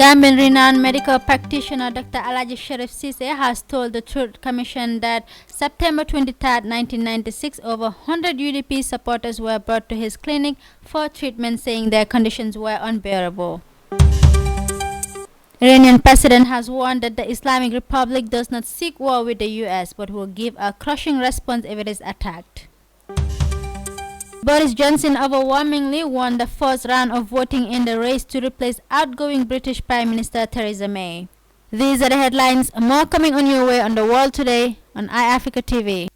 Gambian renowned medical practitioner Dr. Alaji Sharif Sise has told the Truth Commission that September 23, 1996, over 100 UDP supporters were brought to his clinic for treatment, saying their conditions were unbearable. Iranian president has warned that the Islamic Republic does not seek war with the US but will give a crushing response if it is attacked. Boris Johnson overwhelmingly won the first round of voting in the race to replace outgoing British Prime Minister Theresa May. These are the headlines. More coming on your way on The World Today on iAfrica TV.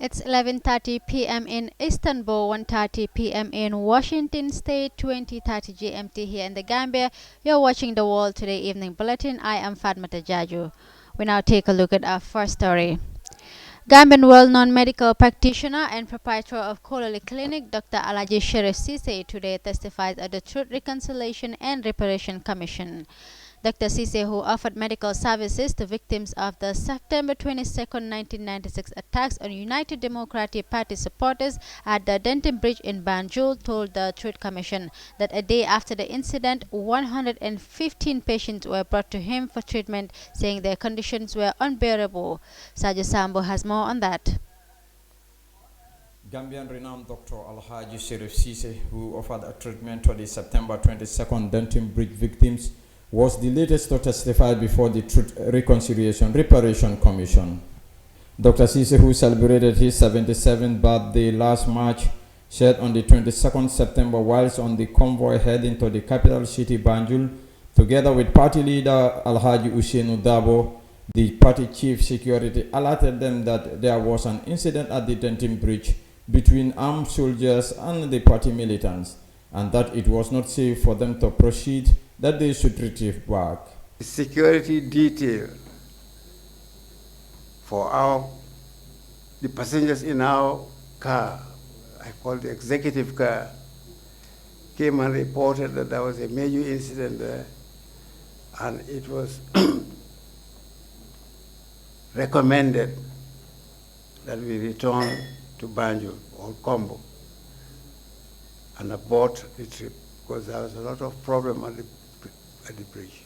It's 11:30 p.m. in Istanbul, 1:30 p.m. in Washington State, 20:30 GMT here in the Gambia. You're watching the World Today Evening Bulletin. I am Fatmata Jaju. We now take a look at our first story. Gambian well-known medical practitioner and proprietor of Kololi Clinic, Dr. Alaji Sharif Sise, today testifies at the Truth, Reconciliation and Reparation Commission. Dr. Sise, who offered medical services to victims of the September 22, 1996 attacks on United Democratic Party supporters at the Denton Bridge in Banjul, told the Truth Commission that a day after the incident, 115 patients were brought to him for treatment, saying their conditions were unbearable. Sajo Sambo has more on that. Gambian renowned Dr. Alhaji Sharif Sise, who offered a treatment to the September 22nd Denton Bridge victims, was the latest to testify before the Truth, Reconciliation, Reparation Commission. Dr. Sise, who celebrated his 77th birthday last March, said on the 22nd September whilst on the convoy heading to the capital city Banjul, together with party leader Alhaji Usainu Dabo, the party chief security alerted them that there was an incident at the Denton Bridge between armed soldiers and the party militants, and that it was not safe for them to proceed, that they should retrieve back. The security detail for the passengers in our car, I call the executive car, came and reported that there was a major incident there, and it was recommended that we return to Banjul or Combo and abort the trip because there was a lot of problem at the bridge.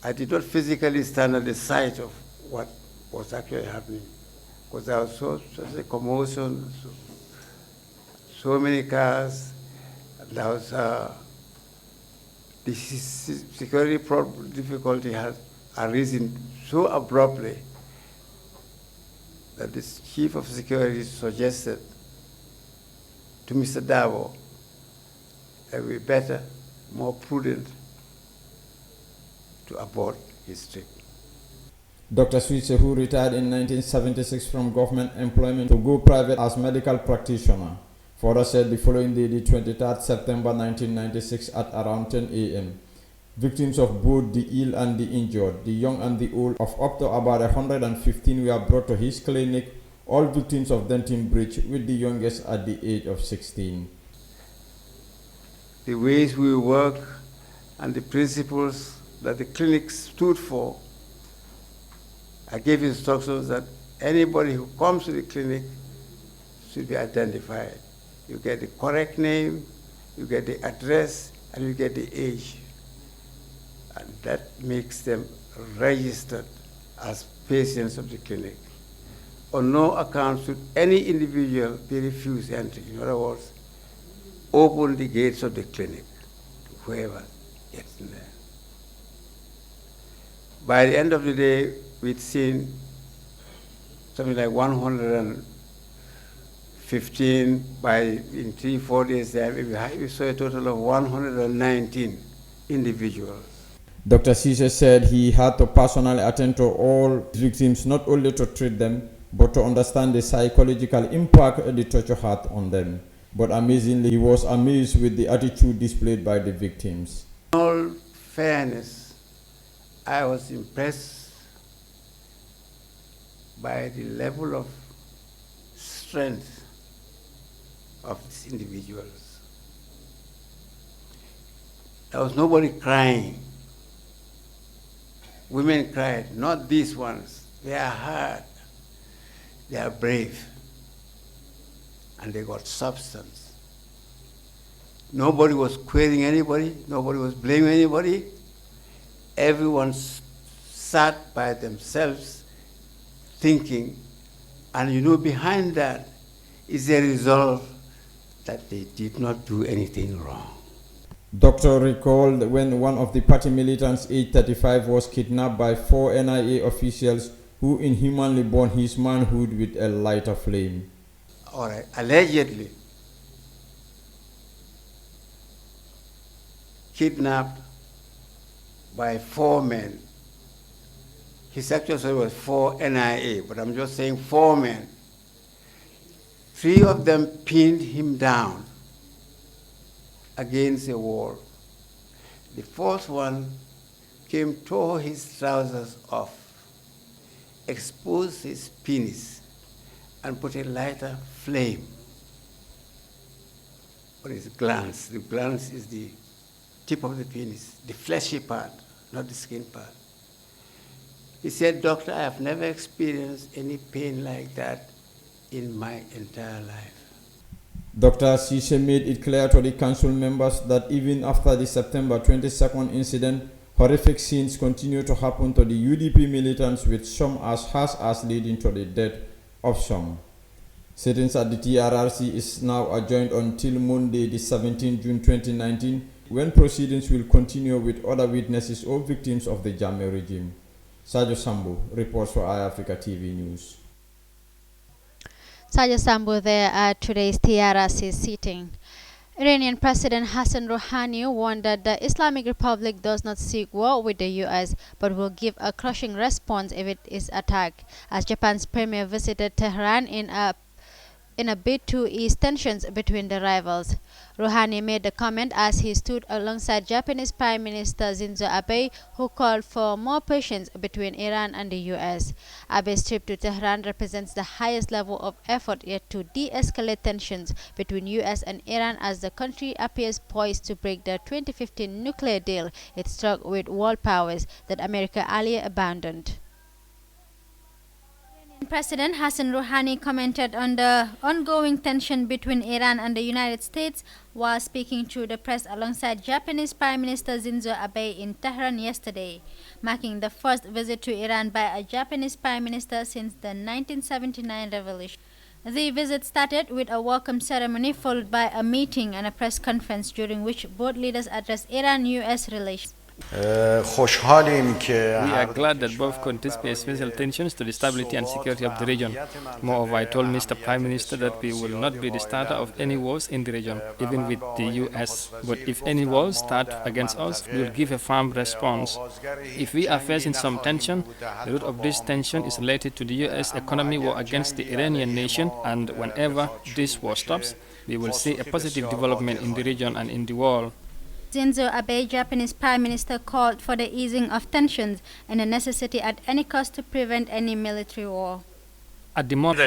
I did not physically stand at the site of what was actually happening because there was such a commotion, so many cars. There was the security difficulty had arisen so abruptly that the chief of security suggested to Mr. Davo that we better, more prudent, to abort his trip. Dr. Sise, who retired in 1976 from government employment to go private as medical practitioner, further said the following day, the 23rd September 1996 at around 10 a.m., victims of both the ill and the injured, the young and the old, of up to about 115 were brought to his clinic, all victims of Denton Bridge, with the youngest at the age of 16. The ways we work and the principles that the clinic stood for, I gave instructions that anybody who comes to the clinic should be identified. You get the correct name, you get the address, and you get the age. And that makes them registered as patients of the clinic. On no account should any individual be refused entry. In other words, open the gates of the clinic to whoever gets in there. By the end of the day, we'd seen something like 115. In 3-4 days time, we saw a total of 119 individuals. Dr. Sise said he had to personally attend to all victims, not only to treat them, but to understand the psychological impact the torture had on them. But amazingly, he was amazed with the attitude displayed by the victims. In all fairness, I was impressed by the level of strength of these individuals. There was nobody crying. Women cried, not these ones. They are hard, they are brave, and they got substance. Nobody was querying anybody, nobody was blaming anybody. Everyone sat by themselves thinking, and you know, behind that is a resolve that they did not do anything wrong. Doctor recalled when one of the party militants, aged 35, was kidnapped by 4 NIA officials who inhumanly burned his manhood with a lighter flame. All right, allegedly kidnapped by 4 men. His actual story was 4 NIA, but I'm just saying 4 men. 3 of them pinned him down against a wall. The 4th one came, tore his trousers off, exposed his penis, and put a lighter flame on his glans. The glans is the tip of the penis, the fleshy part, not the skin part. He said, "Doctor, I have never experienced any pain like that in my entire life." Dr. Sise made it clear to the council members that even after the September 22nd incident, horrific scenes continue to happen to the UDP militants, with some as harsh as leading to the death of some. Sittings at the TRRC is now adjourned until Monday, the 17th June 2019, when proceedings will continue with other witnesses or victims of the Jammeh regime. Sajo Sambu reports for iAfrica TV News. Sajo Sambu there at today's TRRC sitting. Iranian President Hassan Rouhani warned that the Islamic Republic does not seek war with the U.S. but will give a crushing response if it is attacked, as Japan's premier visited Tehran in a bid to ease tensions between the rivals. Rouhani made the comment as he stood alongside Japanese Prime Minister Shinzo Abe, who called for more patience between Iran and the U.S. Abe's trip to Tehran represents the highest level of effort yet to de-escalate tensions between U.S. and Iran, as the country appears poised to break the 2015 nuclear deal it struck with world powers that America earlier abandoned. President Hassan Rouhani commented on the ongoing tension between Iran and the United States while speaking to the press alongside Japanese Prime Minister Shinzo Abe in Tehran yesterday, marking the first visit to Iran by a Japanese Prime Minister since the 1979 revolution. The visit started with a welcome ceremony followed by a meeting and a press conference during which both leaders addressed Iran-US relations. We are glad that both countries pay special attention to the stability and security of the region. Moreover, I told Mr. Prime Minister that we will not be the starter of any wars in the region, even with the US. But if any wars start against us, we will give a firm response. If we are facing some tension, the root of this tension is related to the US economy war against the Iranian nation, and whenever this war stops, we will see a positive development in the region and in the world. Shinzo Abe, Japanese Prime Minister, called for the easing of tensions and the necessity at any cost to prevent any military war. At the moment,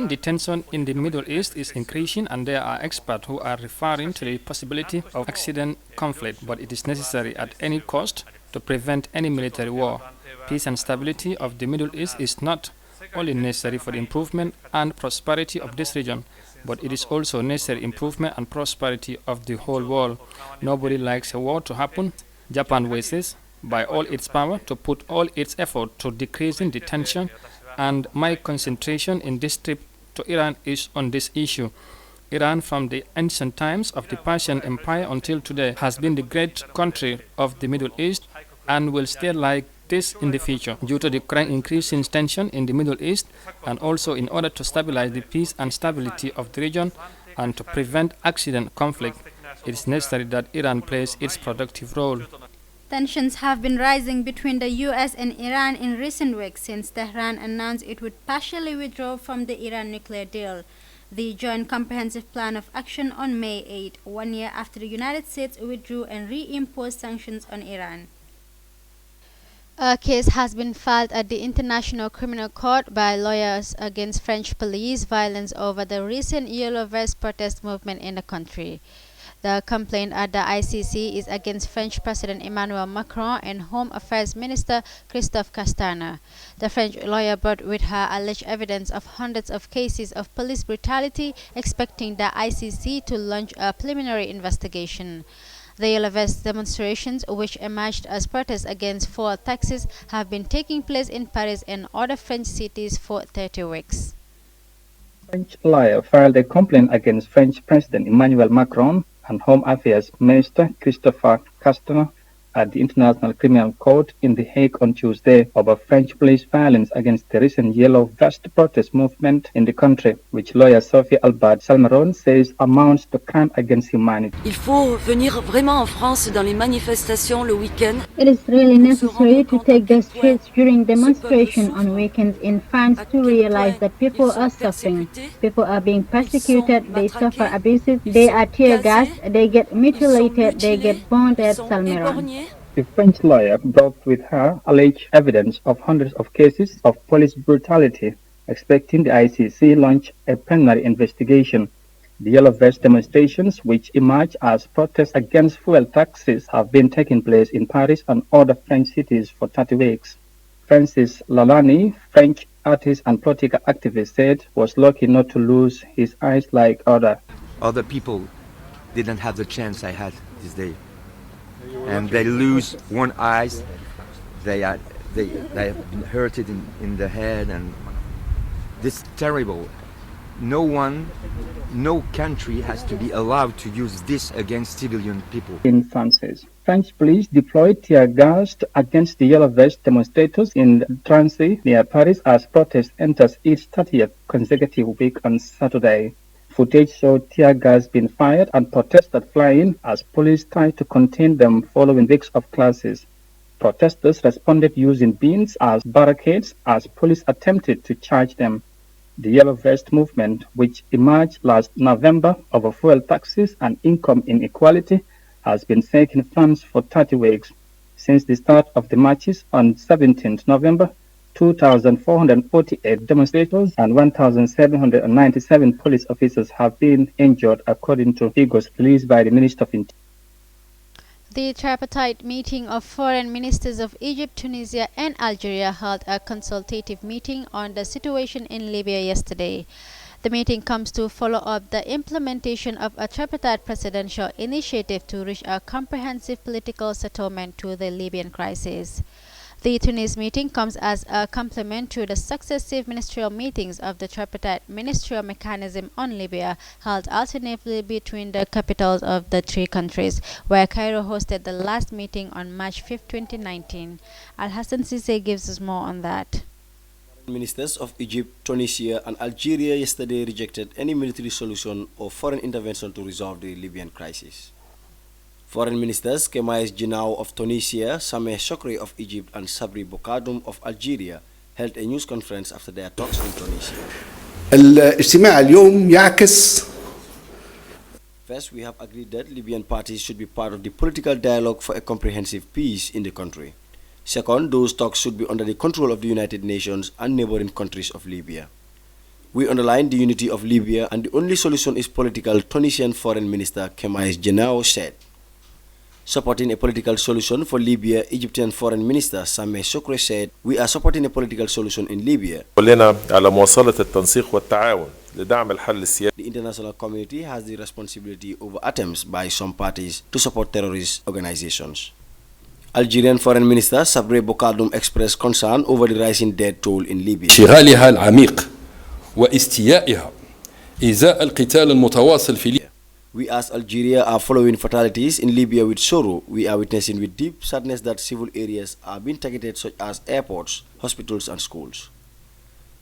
the tension in the Middle East is increasing, and there are experts who are referring to the possibility of accident conflict, but it is necessary at any cost to prevent any military war. Peace and stability of the Middle East is not only necessary for the improvement and prosperity of this region, but it is also necessary improvement and prosperity of the whole world. Nobody likes a war to happen. Japan wishes, by all its power, to put all its effort to decreasing the tension, and my concentration in this trip to Iran is on this issue. Iran, from the ancient times of the Persian Empire until today, has been the great country of the Middle East and will stay like this in the future. Due to the current increasing tension in the Middle East, and also in order to stabilize the peace and stability of the region and to prevent accident conflict, it is necessary that Iran plays its productive role. Tensions have been rising between the U.S. and Iran in recent weeks since Tehran announced it would partially withdraw from the Iran nuclear deal, the Joint Comprehensive Plan of Action, on May 8, 1 year after the United States withdrew and reimposed sanctions on Iran. A case has been filed at the International Criminal Court by lawyers against French police violence over the recent Yellow Vest protest movement in the country. The complaint at the ICC is against French President Emmanuel Macron and Home Affairs Minister Christophe Castaner. The French lawyer brought with her alleged evidence of hundreds of cases of police brutality, expecting the ICC to launch a preliminary investigation. The Yellow Vest demonstrations, which emerged as protests against fuel taxes, have been taking place in Paris and other French cities for 30 weeks. French lawyer filed a complaint against French President Emmanuel Macron and Home Affairs Minister Christophe Castaner at the International Criminal Court in The Hague on Tuesday over French police violence against the recent Yellow Vest protest movement in the country, which lawyer Sophie Albert Salmeron says amounts to crime against humanity. Il faut venir vraiment en France dans les manifestations le week-end. It is really necessary to take the streets during demonstration on weekends in France to realize that people are suffering. People are being persecuted, they suffer abuses, they are tear gassed, they get mutilated, they get burned at Salmeron. The French lawyer brought with her alleged evidence of hundreds of cases of police brutality, expecting the ICC launch a preliminary investigation. The Yellow Vest demonstrations, which emerged as protests against fuel taxes, have been taking place in Paris and other French cities for 30 weeks. Francis Lalani, French artist and political activist, said was lucky not to lose his eyes like other people didn't have the chance I had this day. And they lose one eye, they have been hurted in the head, and this is terrible. No country has to be allowed to use this against civilian people. In France, French police deployed tear gas against the Yellow Vest demonstrators in Drancy near Paris as protest enters its 30th consecutive week on Saturday. Footage showed tear gas being fired and protesters flying as police tried to contain them following weeks of clashes. Protesters responded using beans as barricades as police attempted to charge them. The Yellow Vest movement, which emerged last November over fuel taxes and income inequality, has been shaking France for 30 weeks. Since the start of the marches on 17th November, 2,448 demonstrators and 1,797 police officers have been injured, according to figures released by the Minister of Interior. The tripartite meeting of foreign ministers of Egypt, Tunisia and Algeria held a consultative meeting on the situation in Libya yesterday. The meeting comes to follow up the implementation of a tripartite presidential initiative to reach a comprehensive political settlement to the Libyan crisis. The Tunis meeting comes as a complement to the successive ministerial meetings of the tripartite ministerial mechanism on Libya held alternately between the capitals of the three countries, where Cairo hosted the last meeting on March 5, 2019. Al-Hassan Sise gives us more on that. Ministers of Egypt, Tunisia and Algeria yesterday rejected any military solution or foreign intervention to resolve the Libyan crisis. Foreign ministers Kemais Jinao of Tunisia, Sameh Shokri of Egypt and Sabri Bokadoum of Algeria held a news conference after their talks in Tunisia. الاجتماع اليوم يعكس First, we have agreed that Libyan parties should be part of the political dialogue for a comprehensive peace in the country. Second, those talks should be under the control of the United Nations and neighboring countries of Libya. We underline the unity of Libya and the only solution is political, Tunisian Foreign Minister Kemais Jinao said. Supporting a political solution for Libya, Egyptian Foreign Minister Sameh Shokri said, "We are supporting a political solution in Libya." The international community has the responsibility over attempts by some parties to support terrorist organizations. Algerian Foreign Minister Sabri Bokadoum expressed concern over the rising death toll in Libya. انشغالها العميق واستيائها إزاء القتال المتواصل في ليبيا. We as Algeria are following fatalities in Libya with sorrow. We are witnessing with deep sadness that civil areas are being targeted such as airports, hospitals and schools.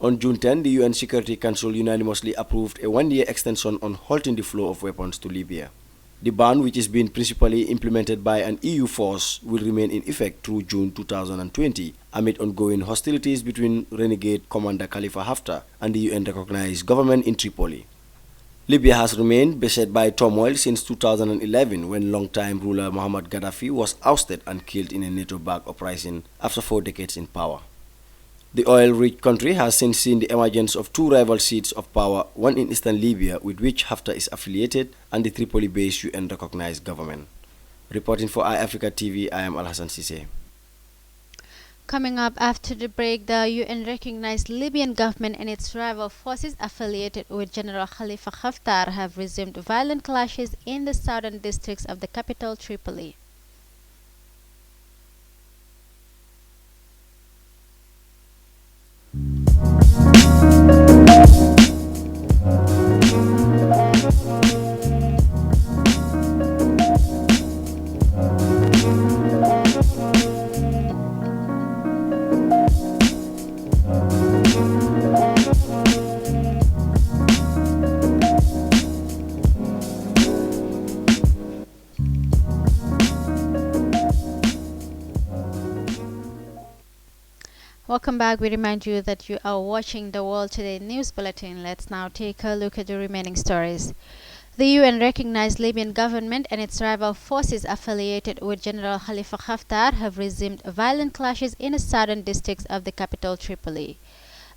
On June 10, the UN Security Council unanimously approved a one-year extension on halting the flow of weapons to Libya. The ban, which is being principally implemented by an EU force, will remain in effect through June 2020 amid ongoing hostilities between renegade Commander Khalifa Haftar and the UN-recognized government in Tripoli. Libya has remained beset by turmoil since 2011 when longtime ruler Muammar Gaddafi was ousted and killed in a NATO-backed uprising after 4 decades in power. The oil-rich country has since seen the emergence of 2 rival seats of power, one in eastern Libya with which Haftar is affiliated and the Tripoli-based UN-recognized government. Reporting for iAfrica TV, I am Alhassan Sise. Coming up after the break, the UN-recognized Libyan government and its rival forces affiliated with General Khalifa Haftar have resumed violent clashes in the southern districts of the capital, Tripoli. Welcome back. We remind you that you are watching the World Today News Bulletin. Let's now take a look at the remaining stories. The UN-recognized Libyan government and its rival forces affiliated with General Khalifa Haftar have resumed violent clashes in the southern districts of the capital, Tripoli.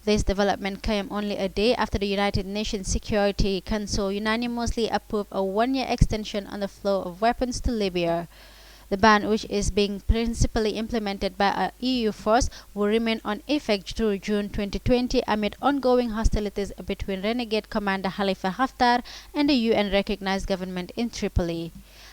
This development came only a day after the United Nations Security Council unanimously approved a 1-year extension on the flow of weapons to Libya. The ban, which is being principally implemented by an EU force, will remain on effect through June 2020 amid ongoing hostilities between renegade commander Khalifa Haftar and the UN-recognized government in Tripoli.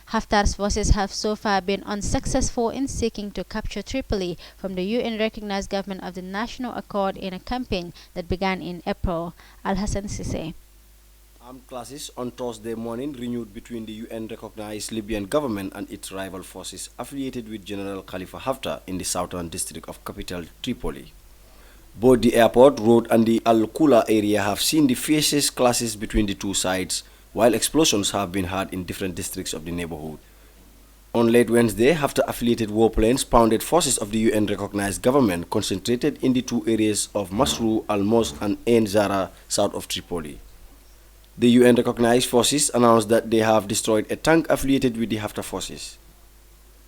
Haftar's forces have so far been unsuccessful in seeking to capture Tripoli from the UN-recognized government of the National Accord in a campaign that began in April. Alhassan Sise. Armed clashes on Thursday morning renewed between the UN-recognized Libyan government and its rival forces affiliated with General Khalifa Haftar in the southern district of capital Tripoli. Both the airport, road and the Al-Kula area have seen the fiercest clashes between the two sides, while explosions have been heard in different districts of the neighborhood. On late Wednesday, Haftar-affiliated warplanes pounded forces of the UN-recognized government concentrated in the 2 areas of Masrou, Al-Mos and Ain Zara south of Tripoli. The UN-recognized forces announced that they have destroyed a tank affiliated with the Haftar forces.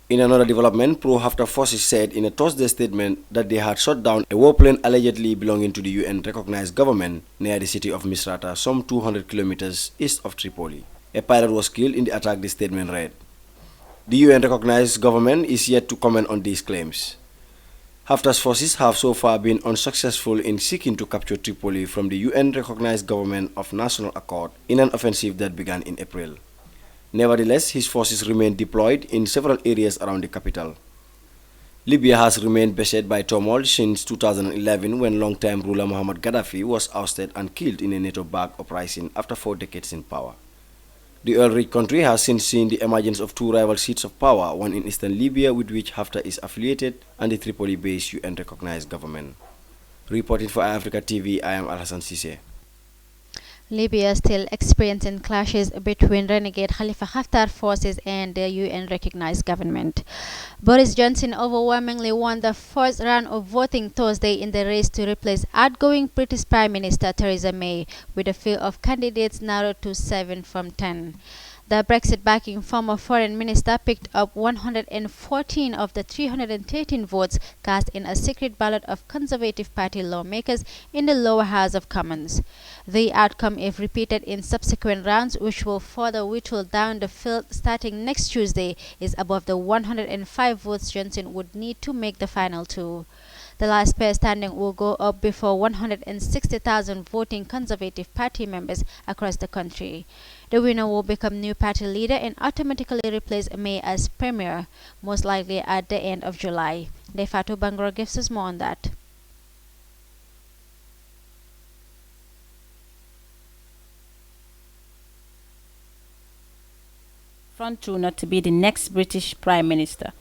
In another development, pro-Haftar forces said in a Thursday statement that they had shot down a warplane allegedly belonging to the UN-recognized government near the city of Misrata, some 200 kilometers east of Tripoli. A pilot was killed in the attack, the statement read. The UN-recognized government is yet to comment on these claims. Haftar's forces have so far been unsuccessful in seeking to capture Tripoli from the UN-recognized government of National Accord in an offensive that began in April. Nevertheless, his forces remain deployed in several areas around the capital. Libya has remained beset by turmoil since 2011 when longtime ruler Muammar Gaddafi was ousted and killed in a NATO-backed uprising after 4 decades in power. The oil-rich country has since seen the emergence of 2 rival seats of power, one in eastern Libya with which Haftar is affiliated and the Tripoli-based UN-recognized government. Reporting for iAfrica TV, I am Alhassan Sise. Libya is still experiencing clashes between renegade Khalifa Haftar forces and the UN-recognized government. Boris Johnson overwhelmingly won the first round of voting Thursday in the race to replace outgoing British Prime Minister Theresa May, with a field of candidates narrowed to 7 from 10. The Brexit-backing former foreign minister picked up 114 of the 313 votes cast in a secret ballot of Conservative Party lawmakers in the lower House of Commons. The outcome, if repeated in subsequent rounds, which will further whittle down the field starting next Tuesday, is above the 105 votes Johnson would need to make the final 2. The last pair standing will go up before 160,000 voting Conservative Party members across the country. The winner will become new party leader and automatically replace May as premier, most likely at the end of July. Defatu Bangor gives us more on that. Frontrunner to be the next British Prime Minister.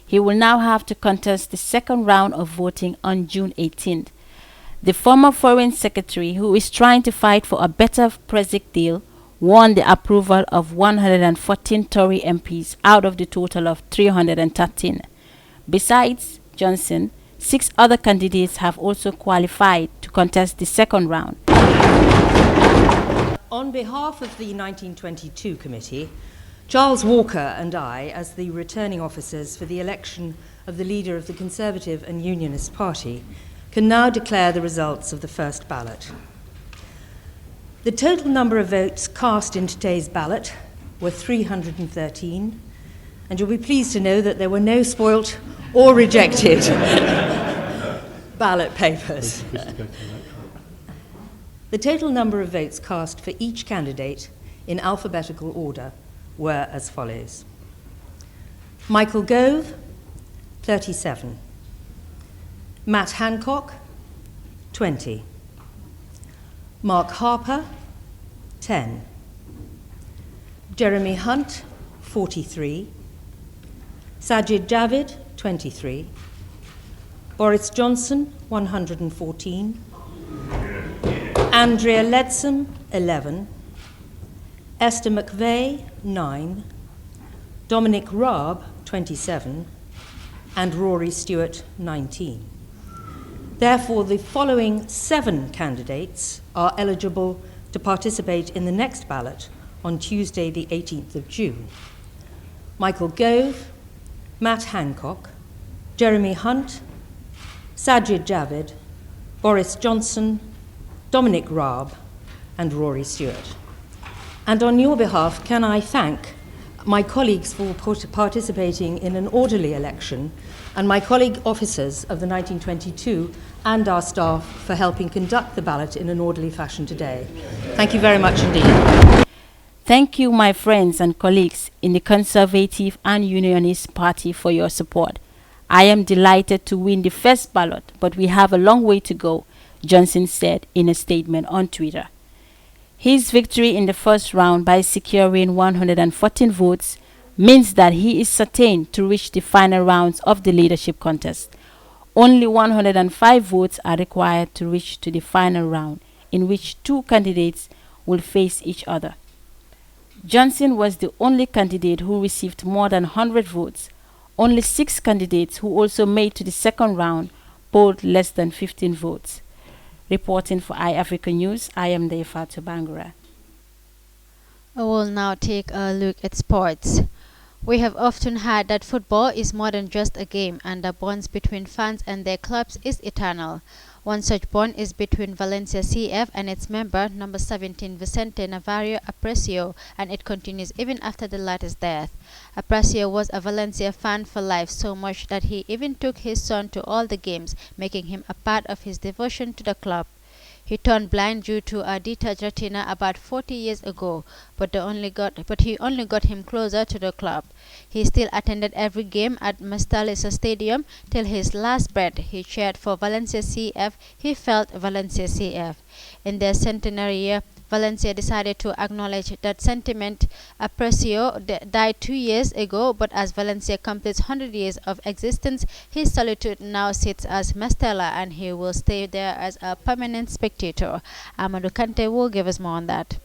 He will now have to contest the second round of voting on June 18th. The former Foreign Secretary, who is trying to fight for a better Brexit deal, won the approval of 114 Tory MPs out of the total of 313. Besides Johnson, 6 other candidates have also qualified to contest the second round. On behalf of the 1922 committee, Charles Walker and I, as the returning officers for the election of the leader of the Conservative and Unionist Party, can now declare the results of the first ballot. The total number of votes cast in today's ballot were 313, and you'll be pleased to know that there were no spoilt or rejected ballot papers. The total number of votes cast for each candidate in alphabetical order were as follows. Michael Gove, 37. Matt Hancock, 20. Mark Harper, 10. Jeremy Hunt, 43. Sajid Javid, 23. Boris Johnson, 114. Andrea Leadsom, 11. Esther McVeigh, 9. Dominic Raab, 27. And Rory Stewart, 19. Therefore, the following 7 candidates are eligible to participate in the next ballot on Tuesday, the 18th of June. Michael Gove, Matt Hancock, Jeremy Hunt, Sajid Javid, Boris Johnson, Dominic Raab, and Rory Stewart. And on your behalf, can I thank my colleagues for participating in an orderly election, and my colleague officers of the 1922 and our staff for helping conduct the ballot in an orderly fashion today. Thank you very much indeed. Thank you, my friends and colleagues in the Conservative and Unionist Party, for your support. I am delighted to win the first ballot, but we have a long way to go, Johnson said in a statement on Twitter. His victory in the first round by securing 114 votes means that he is certain to reach the final rounds of the leadership contest. Only 105 votes are required to reach to the final round, in which 2 candidates will face each other. Johnson was the only candidate who received more than 100 votes. Only 6 candidates who also made to the second round polled less than 15 votes. Reporting for iAfrica News, I am Deifatu Bangura. I will now take a look at sports. We have often heard that football is more than just a game, and the bonds between fans and their clubs is eternal. One such bond is between Valencia CF and its member, number 17, Vicente Navarro Aprecio, and it continues even after the latter's death. Aprecio was a Valencia fan for life, so much that he even took his son to all the games, making him a part of his devotion to the club. He turned blind due to a detached retina about 40 years ago, but he only got him closer to the club. He still attended every game at Mestalla Stadium till his last breath. He cheered for Valencia CF. He felt Valencia CF. In their centenary year, Valencia decided to acknowledge that sentiment. Aprecio died 2 years ago, but as Valencia completes 100 years of existence, his solitude now sits as Mestalla, and he will stay there as a permanent spectator. Amadou Kante will give us more on that.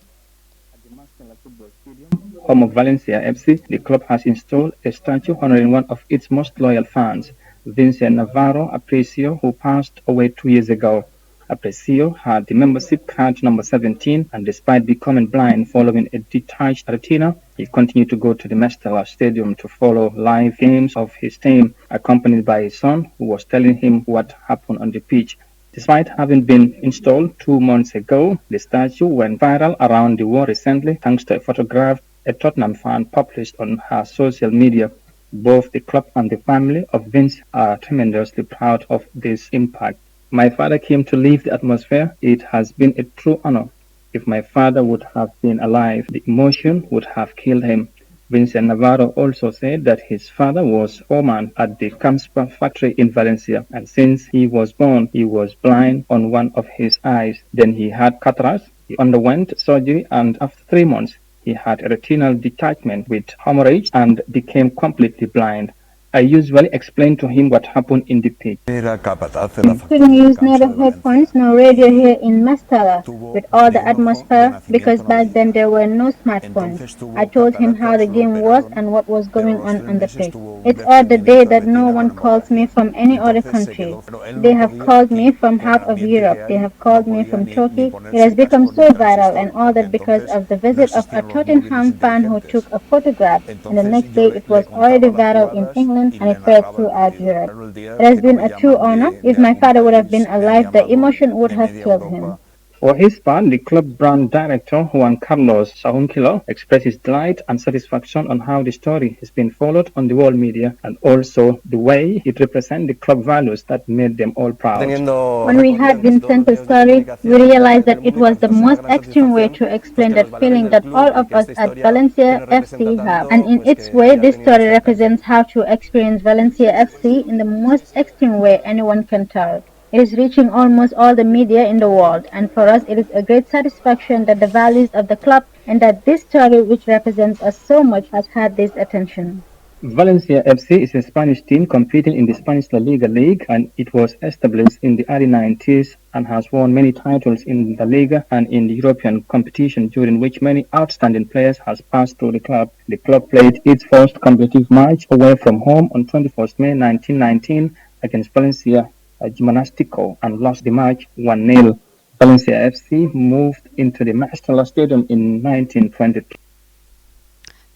At the Mestalla Football Stadium, home of Valencia FC, the club has installed a statue honoring one of its most loyal fans, Vincent Navarro Aprecio, who passed away 2 years ago. Aprecio had the membership card number 17, and despite becoming blind following a detached retina, he continued to go to the Mestalla Stadium to follow live games of his team, accompanied by his son, who was telling him what happened on the pitch. Despite having been installed 2 months ago, the statue went viral around the world recently thanks to a photograph a Tottenham fan published on her social media. Both the club and the family of Vince are tremendously proud of this impact. My father came to leave the atmosphere. It has been a true honor. If my father would have been alive, the emotion would have killed him. Vincent Navarro also said that his father was foreman at the Camspa factory in Valencia, and since he was born, he was blind on one of his eyes. Then he had cataracts. He underwent surgery, and after 3 months, he had a retinal detachment with hemorrhage and became completely blind. I usually explain to him what happened in the pitch. Couldn't use neither headphones nor radio here in Mastala with all the atmosphere because back then there were no smartphones. I told him how the game was and what was going on the pitch. It's odd the day that no one calls me from any other country. They have called me from half of Europe. They have called me from Turkey. It has become so viral and all that because of the visit of a Tottenham fan who took a photograph, and the next day it was already viral in England and it spread throughout Europe. It has been a true honor. If my father would have been alive, the emotion would have killed him. For his part, the club brand director Juan Carlos Sahunkilo expressed his delight and satisfaction on how the story has been followed on the world media and also the way it represents the club values that made them all proud. When we had Vincent's story, we realized that it was the most extreme way to explain that feeling that all of us at Valencia FC have. And in its way, this story represents how to experience Valencia FC in the most extreme way anyone can tell. It is reaching almost all the media in the world, and for us it is a great satisfaction that the values of the club and that this story, which represents us so much, has had this attention. Valencia FC is a Spanish team competing in the Spanish La Liga League, and it was established in the early 90s and has won many titles in the Liga and in the European competition, during which many outstanding players has passed through the club. The club played its first competitive match away from home on 21st May 1919 against Valencia Gimnastico and lost the match 1-0. Valencia FC moved into the Mastella Stadium in 1922.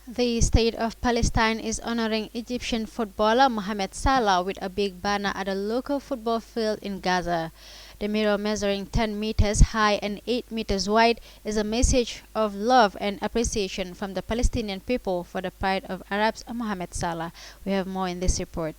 The state of Palestine is honoring Egyptian footballer Mohamed Salah with a big banner at a local football field in Gaza. The mural, measuring 10 meters high and 8 meters wide, is a message of love and appreciation from the Palestinian people for the pride of Arabs and Mohamed Salah. We have more in this report.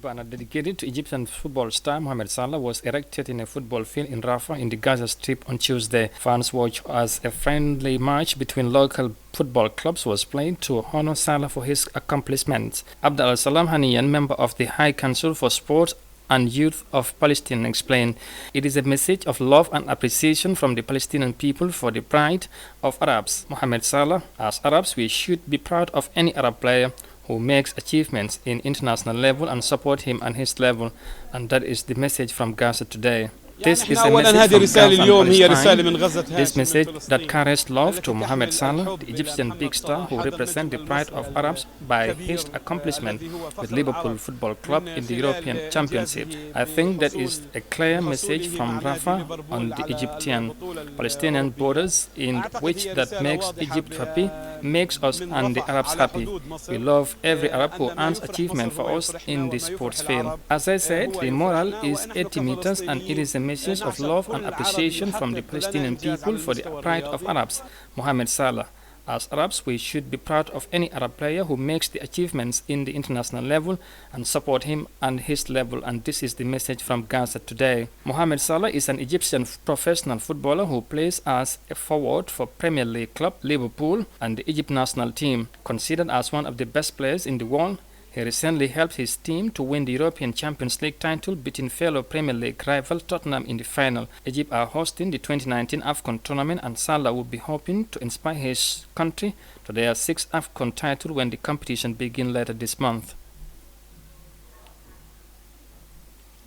Banner dedicated to Egyptian football star Mohamed Salah was erected in a football field in Rafah in the Gaza Strip on Tuesday. Fans watched as a friendly match between local football clubs was played to honor Salah for his accomplishments. Abd al-Salam Haniyan, member of the High Council for Sport and Youth of Palestine, explained, "It is a message of love and appreciation from the Palestinian people for the pride of Arabs. Mohamed Salah, as Arabs, we should be proud of any Arab player who makes achievements in international level and support him and his level, and that is the message from Gaza today." This is a message from Gaza and Palestine. This message that carries love to Mohamed Salah, the Egyptian big star who represents the pride of Arabs by his accomplishment with Liverpool Football Club in the European Championship. I think that is a clear message from Rafah on the Egyptian-Palestinian borders, in which that makes Egypt happy, makes us and the Arabs happy. We love every Arab who earns achievement for us in the sports field. As I said, the mural is 80 meters and it is a message of love and appreciation from the Palestinian people for the pride of Arabs, Mohamed Salah. As Arabs, we should be proud of any Arab player who makes the achievements in the international level and support him and his level, and this is the message from Gaza today. Mohamed Salah is an Egyptian professional footballer who plays as a forward for Premier League club Liverpool and the Egypt national team. Considered as one of the best players in the world, he recently helped his team to win the European Champions League title, beating fellow Premier League rival Tottenham in the final. Egypt are hosting the 2019 AFCON tournament, and Salah will be hoping to inspire his country to their 6th AFCON title when the competition begins later this month.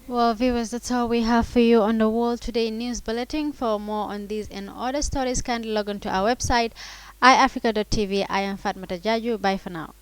Well, viewers, that's all we have for you on the World Today News Bulletin. For more on these and other stories, kindly log on to our website, iAfrica.tv. I am Fatmata Jaju. Bye for now.